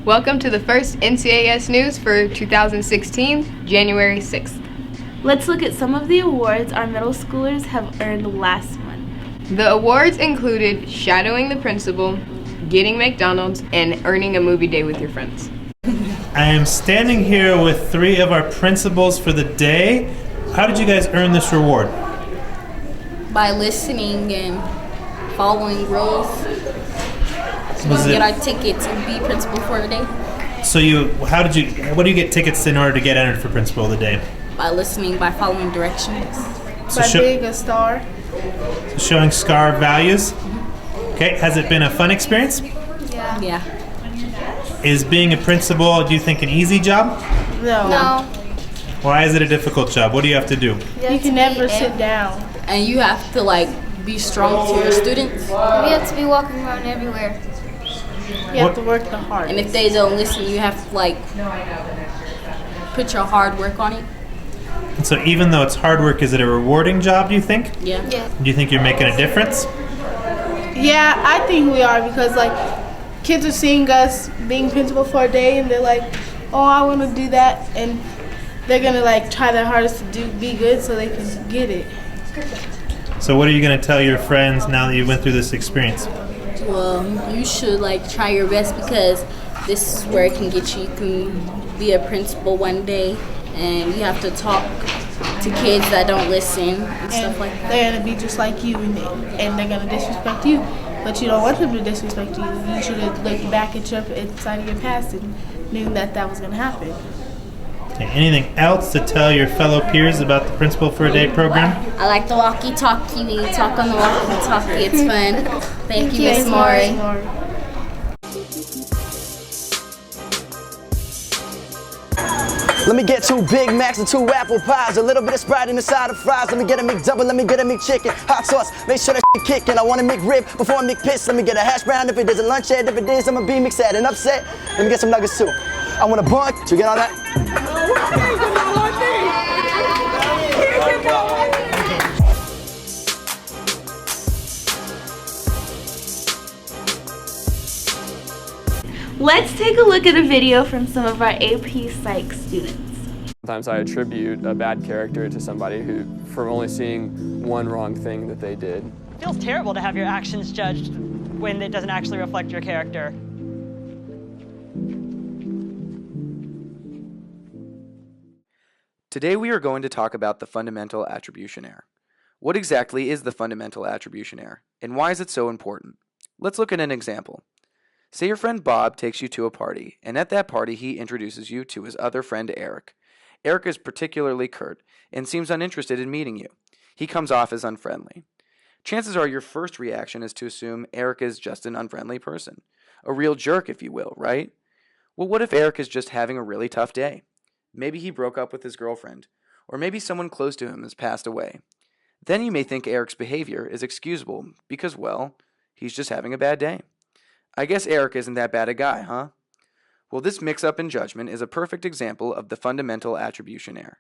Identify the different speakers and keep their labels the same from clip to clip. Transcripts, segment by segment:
Speaker 1: Welcome to the first NCAS news for 2016, January 6th.
Speaker 2: Let's look at some of the awards our middle schoolers have earned last month.
Speaker 1: The awards included shadowing the principal, getting McDonald's, and earning a movie day with your friends.
Speaker 3: I am standing here with 3 of our principals for the day. How did you guys earn this reward?
Speaker 4: By listening and following rules.
Speaker 3: Was
Speaker 4: Get
Speaker 3: it,
Speaker 4: our tickets and be principal for the day.
Speaker 3: so what do you get tickets in order to get entered for principal of the day?
Speaker 4: By listening, by following directions.
Speaker 3: So
Speaker 5: By being a star.
Speaker 3: showing SCAR values. Okay, has it been a fun experience?
Speaker 4: Yeah.
Speaker 3: Is being a principal, do you think, an easy job?
Speaker 5: No.
Speaker 3: Why is it a difficult job? What do you have to do?
Speaker 5: You can never sit down.
Speaker 4: And you have to be strong to your students.
Speaker 6: We have to be walking around everywhere.
Speaker 5: You have to work the hardest.
Speaker 4: And if they don't listen, you have to put your hard work on it.
Speaker 3: And so even though it's hard work, is it a rewarding job, do you think?
Speaker 4: Yeah.
Speaker 3: Do you think you're making a difference?
Speaker 5: Yeah, I think we are because kids are seeing us being principal for a day and they're like, oh, I want to do that, and they're gonna try their hardest to be good so they can get it.
Speaker 3: So what are you going to tell your friends now that you went through this experience?
Speaker 4: Well, you should try your best because this is where it can get you. You can be a principal one day and you have to talk to kids that don't listen and stuff like that.
Speaker 5: They're gonna be just like you and they're gonna disrespect you, but you don't want them to disrespect you. You should have looked back at your inside of your past and knew that was gonna happen.
Speaker 3: Okay, anything else to tell your fellow peers about the Principal for a Day program?
Speaker 4: I like the walkie-talkie. We talk on the walkie-talkie. It's fun. Thank you, Miss Maury.
Speaker 7: Let me get 2 Big Macs and 2 apple pies, a little bit of Sprite in the side of fries. Let me get a McDouble, let me get a McChicken, hot sauce, make sure that shit kickin'. I want a McRib before I McPiss. Let me get a hash brown if it is a lunch ad. If it is, I'ma be mixed and upset. Let me get some nuggets too. I want a bun. Did you get all that?
Speaker 2: Let's take a look at a video from some of our AP Psych students.
Speaker 8: Sometimes I attribute a bad character to somebody who, from only seeing one wrong thing that they did.
Speaker 9: It feels terrible to have your actions judged when it doesn't actually reflect your character.
Speaker 10: Today we are going to talk about the fundamental attribution error. What exactly is the fundamental attribution error, and why is it so important? Let's look at an example. Say your friend Bob takes you to a party, and at that party he introduces you to his other friend Eric. Eric is particularly curt and seems uninterested in meeting you. He comes off as unfriendly. Chances are your first reaction is to assume Eric is just an unfriendly person. A real jerk, if you will, right? Well, what if Eric is just having a really tough day? Maybe he broke up with his girlfriend, or maybe someone close to him has passed away. Then you may think Eric's behavior is excusable because, well, he's just having a bad day. I guess Eric isn't that bad a guy, huh? Well, this mix-up in judgment is a perfect example of the fundamental attribution error.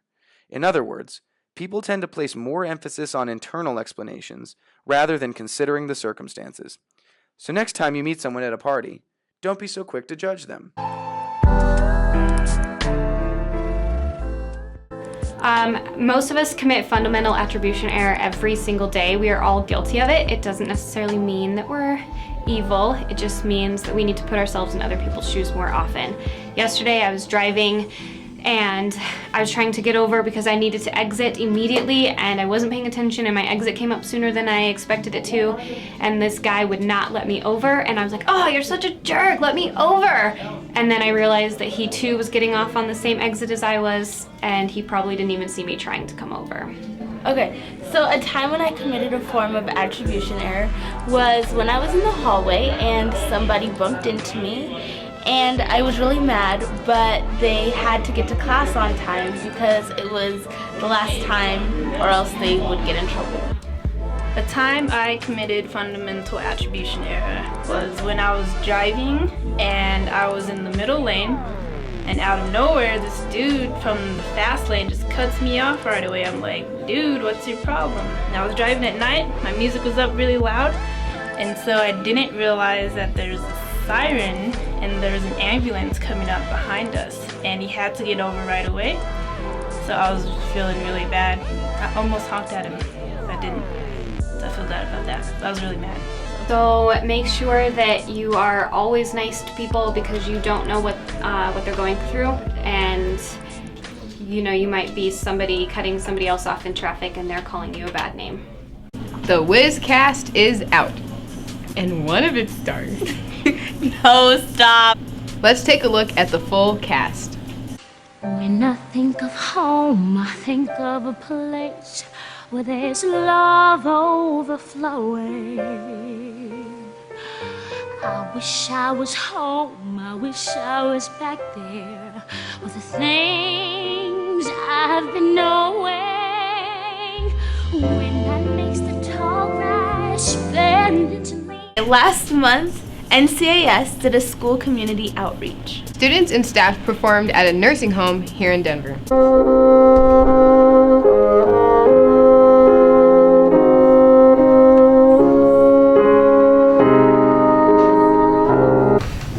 Speaker 10: In other words, people tend to place more emphasis on internal explanations rather than considering the circumstances. So next time you meet someone at a party, don't be so quick to judge them.
Speaker 11: Most of us commit fundamental attribution error every single day. We are all guilty of it. It doesn't necessarily mean that we're evil. It just means that we need to put ourselves in other people's shoes more often. Yesterday I was driving and I was trying to get over because I needed to exit immediately and I wasn't paying attention and my exit came up sooner than I expected it to, and this guy would not let me over, and I was like, oh, you're such a jerk, let me over. And then I realized that he too was getting off on the same exit as I was, and he probably didn't even see me trying to come over.
Speaker 2: Okay, so a time when I committed a form of attribution error was when I was in the hallway and somebody bumped into me, and I was really mad, but they had to get to class on time because it was the last time or else they would get in trouble.
Speaker 12: The time I committed fundamental attribution error was when I was driving and I was in the middle lane, and out of nowhere this dude from the fast lane just cuts me off right away. I'm like, dude, what's your problem? And I was driving at night, my music was up really loud, and so I didn't realize that there's a siren and there was an ambulance coming up behind us and he had to get over right away. So I was feeling really bad. I almost honked at him. I didn't. So I feel bad about that. I was really mad.
Speaker 11: So make sure that you are always nice to people because you don't know what they're going through, and you know you might be somebody cutting somebody else off in traffic and they're calling you a bad name.
Speaker 1: The Wiz cast is out, and one of its stars.
Speaker 2: No, stop.
Speaker 1: Let's take a look at the full cast.
Speaker 13: When I think of home, I think of a place where there's love overflowing. I wish I was home, I wish I was back there with the things I've been knowing. When that makes the tall grass bend into me.
Speaker 2: Last month, NCAS did a school community outreach.
Speaker 1: Students and staff performed at a nursing home here in Denver.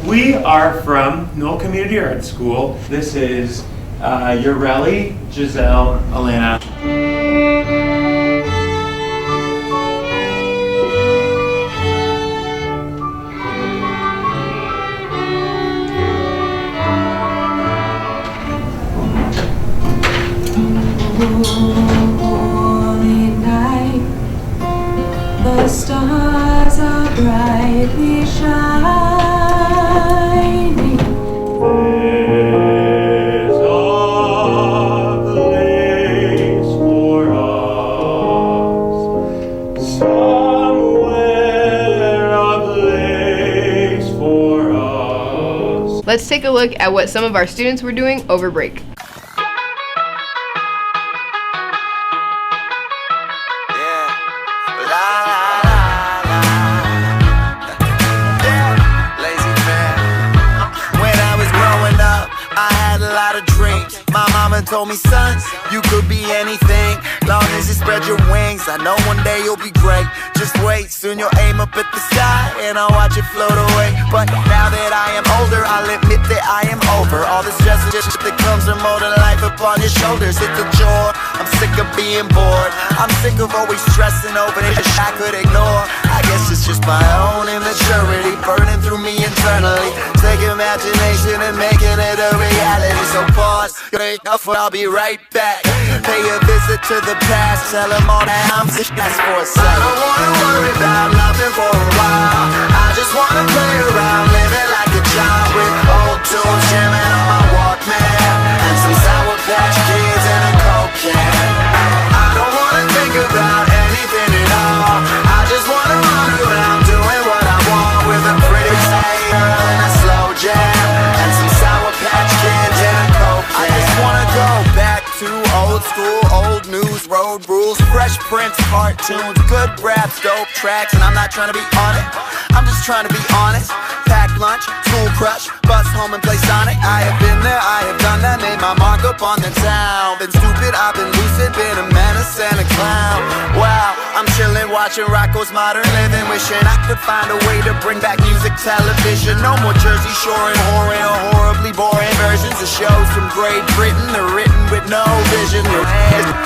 Speaker 3: We are from Knoll Community Arts School. This is Ureli, Giselle, Alana.
Speaker 14: Holy night, the stars are brightly shining.
Speaker 3: There's a place for us, somewhere a place for us.
Speaker 1: Let's take a look at what some of our students were doing over break.
Speaker 15: My mama told me, son, you could be anything, long as you spread your wings. I know one day you'll be great. Just wait, soon you'll aim up at the sky and I'll watch it float away. But now that I am older, I'll admit that I am over all the stress that comes from molding life upon your shoulders. It's a chore. I'm sick of being bored. I'm sick of always stressing over this I could ignore. I guess it's just my own immaturity burning through me internally. Take imagination and making it a reality. So pause, I'll be right back. Pay a visit to the past. Tell them all that I'm just for a second. I don't wanna worry about nothing for a while. I just wanna play around, living like a child with old tunes jamming on my Walkman and some Sour Patch Kids and a Coke can. I don't wanna think about anything at all. I just wanna run around doing what I want with a pretty girl and a slow jam and some Sour Patch Kids and a Coke can. I just wanna go back to old school, old news, road rules, Fresh Prince cartoons, good raps, dope tracks, and I'm not trying to be on it. I'm just trying to be honest. Pack lunch, school crush, bus home and play Sonic. I have been there, I have done that, made my mark up on the town. Been stupid, I've been lucid, been a menace and a clown. Wow, I'm chillin', watching Rocco's Modern Living, wishing I could find a way to bring back music television. No more Jersey Shore and horror or horribly boring versions of shows from Great Britain. They're written with no vision.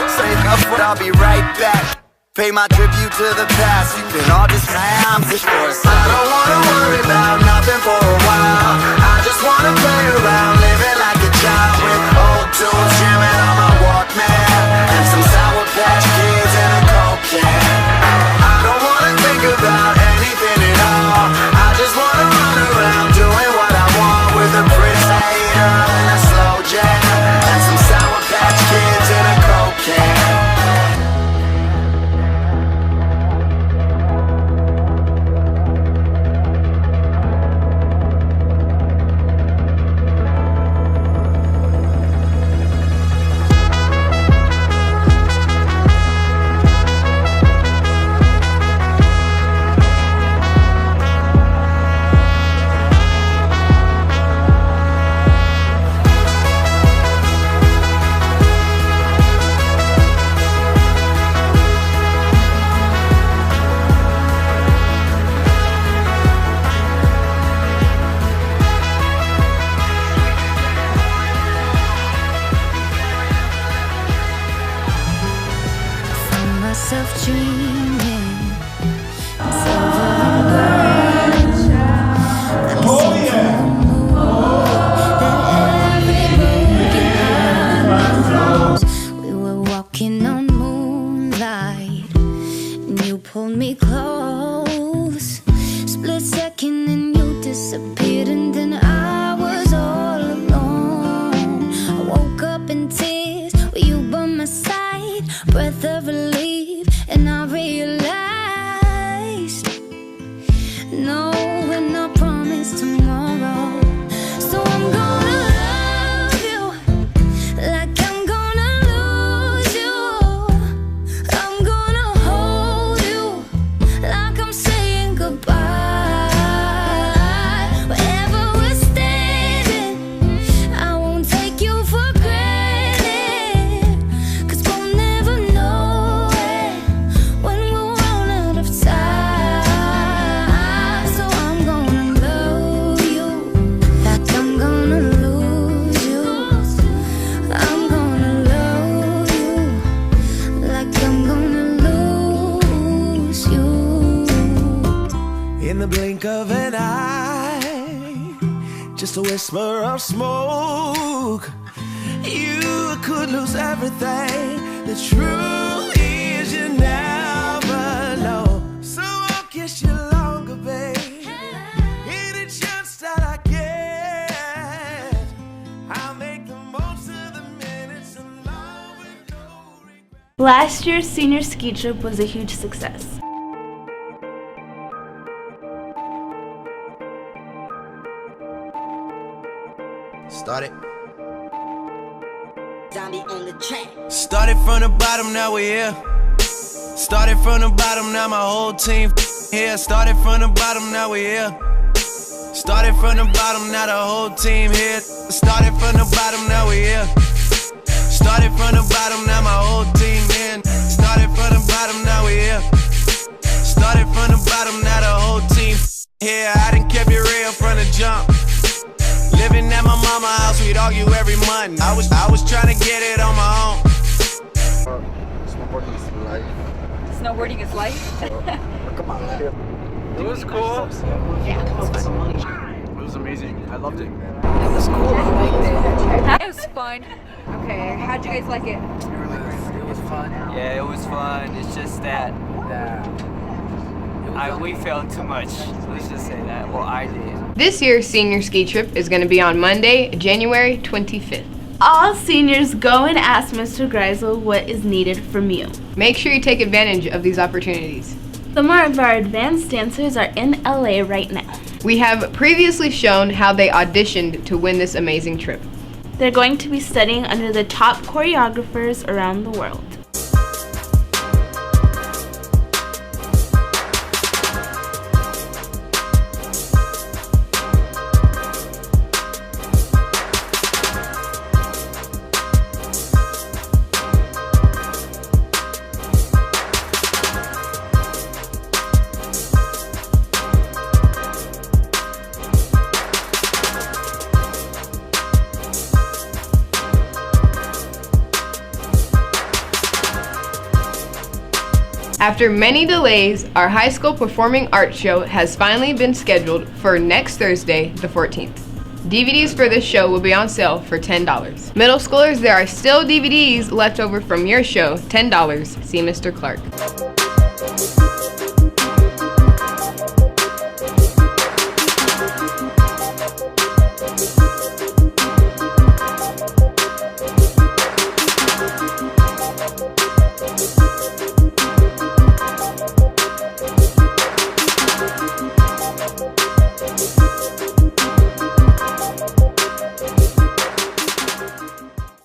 Speaker 15: Save up, but I'll be right back. Pay my tribute to the past. You can all just I'm just for a second. I don't wanna worry about nothing for a while. I just wanna play around, living like a child with old tunes jamming on my Walkman and some Sour Patch Kids and a Coke can. I don't wanna think about anything at all. I just wanna run around doing what I want with a pretty girl and a slow jam and some Sour Patch Kids and a Coke can.
Speaker 13: disappeared and then I was all alone. I woke up in tears with you by my side, breath of relief, and I realized no, we're not promised tomorrow. So I'm gonna love you like I'm gonna lose you. I'm gonna hold you like I'm saying goodbye. Wherever we're standing, I won't take you for granted, 'cause we'll never know it when we'll run out of time. So I'm gonna love you like I'm gonna lose you. I'm gonna love you like I'm gonna lose you.
Speaker 15: In the blink of an eye, just a whisper of smoke, you could lose everything. The truth is you never know. So I'll kiss you longer, babe. Any chance that I get, I'll make the most of the minutes alone with no regret.
Speaker 2: Last year's senior ski trip was a huge success.
Speaker 15: Started. Zombie on the track. Started from the bottom, now we're here. Started from the bottom, now my whole team here. Started from the bottom, now we're here. Started from the bottom, now the whole team here. Started from the bottom, now we're here. Started from the bottom, now my whole team in. Started from the bottom, now we're here. Started from the bottom, now the whole team here. I done kept it real from the jump. Living at my mama's house, we'd argue every month. I was trying to get it on my own.
Speaker 16: Snowboarding is life.
Speaker 17: Snowboarding is life?
Speaker 16: Come on.
Speaker 8: It was cool.
Speaker 17: Yeah, it was fun.
Speaker 8: It was amazing. I loved it.
Speaker 17: It was cool. I liked it. It was fun. Okay, how'd you guys like it?
Speaker 16: It was fun.
Speaker 18: Yeah, it was fun. It's just that we failed too much. Let's just say that. Well, I did.
Speaker 1: This year's senior ski trip is going to be on Monday, January 25th.
Speaker 2: All seniors go and ask Mr. Greisel what is needed from you.
Speaker 1: Make sure you take advantage of these opportunities.
Speaker 2: Some of our advanced dancers are in LA right now.
Speaker 1: We have previously shown how they auditioned to win this amazing trip.
Speaker 2: They're going to be studying under the top choreographers around the world.
Speaker 1: After many delays, our high school performing arts show has finally been scheduled for next Thursday, the 14th. DVDs for this show will be on sale for $10. Middle schoolers, there are still DVDs left over from your show, $10. See Mr. Clark.